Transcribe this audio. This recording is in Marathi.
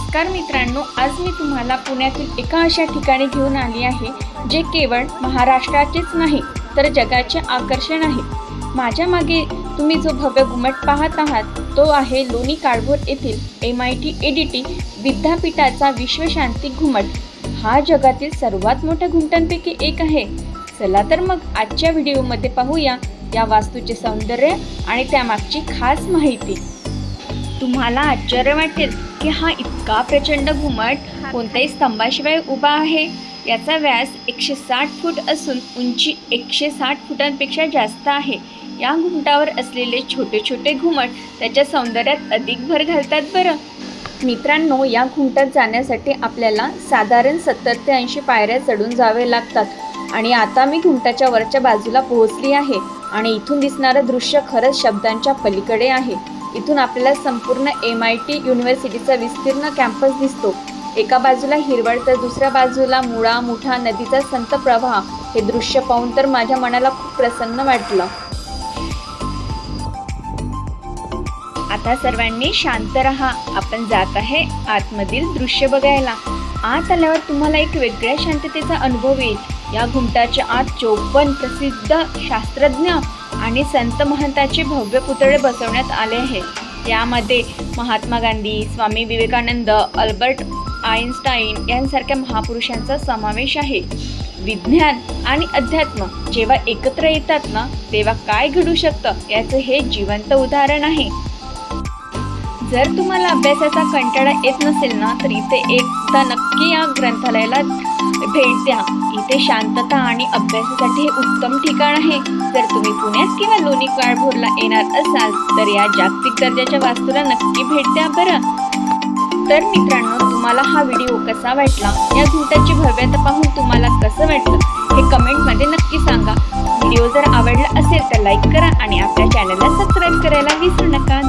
नमस्कार मित्रांनो, आज मी तुम्हाला पुण्यातील एका अशा ठिकाणी घेऊन आली आहे जे केवळ महाराष्ट्राचेच नाही तर जगाचे आकर्षण आहे। माझ्या मागे तुम्ही जो भव्य घुमट पाहत आहात तो आहे लोणी काळभोर येथील MIT ADT विद्यापीठाचा विश्वशांती घुमट। हा जगातील सर्वात मोठ्या घुमटांपैकी एक आहे। चला तर मग आजच्या व्हिडिओमध्ये पाहूया या वास्तूचे सौंदर्य आणि त्यामागची खास माहिती। तुम्हाला आश्चर्य वाटेल की हा इतका प्रचंड घुमट कोणत्याही स्तंभाशिवाय उभा आहे। याचा व्यास 160 फूट असून उंची 160 फुटांपेक्षा जास्त आहे। या घुमटावर असलेले छोटे छोटे घुमट त्याच्या सौंदर्यात अधिक भर घालतात बरं। मित्रांनो, या घुमटात जाण्यासाठी आपल्याला साधारण 70 ते 80 पायऱ्या चढून जावे लागतात आणि आता मी घुमटाच्या वरच्या बाजूला पोहोचली आहे आणि इथून दिसणारं दृश्य खरंच शब्दांच्या पलीकडे आहे। इथून आपल्याला संपूर्ण MIT युनिव्हर्सिटीचा विस्तीर्ण कॅम्पस दिसतो। एका बाजूला हिरवळ तर दुसऱ्या बाजूला मुळा मुठा नदीचा संत प्रवाह। हे दृश्य पाहून तर माझ्या मनाला खूप प्रसन्न वाटलं। आता सर्वांनी शांत रहा, आपण जात आहे आतमधील दृश्य बघायला। आत आल्यावर तुम्हाला एक वेगळ्या शांततेचा अनुभव येईल। या घुमटाच्या आत 54 प्रसिद्ध शास्त्रज्ञ आणि संत महंतांचे भव्य पुतळे बसवण्यात आले आहेत। यामध्ये महात्मा गांधी, स्वामी विवेकानंद, अल्बर्ट आइन्स्टाईन यांसारख्या महापुरुषांचा समावेश आहे। विज्ञान आणि अध्यात्म जेव्हा एकत्र येतात ना, तेव्हा काय घडू शकतं याचं हे जिवंत उदाहरण आहे। जर तुम्हाला अभ्यासाचा कंटाळा येत नसेल ना, तर इथे एकदा नक्की या ग्रंथालयाला भेट द्या। इथे शांतता आणि अभ्यासासाठी हे उत्तम ठिकाण आहे। जर तुम्ही पुण्यात किंवा लोणी काळभोरला येणार असाल तर या जागतिक दर्जाच्या वास्तूला नक्की भेट द्या बरं। तर मित्रांनो, तुम्हाला हा व्हिडिओ कसा वाटला, या घुमटाची भव्यता पाहून तुम्हाला कसं वाटलं हे कमेंटमध्ये नक्की सांगा। व्हिडिओ जर आवडला असेल तर लाईक करा आणि आपल्या चॅनलला सबस्क्राईब करायला विसरू नका।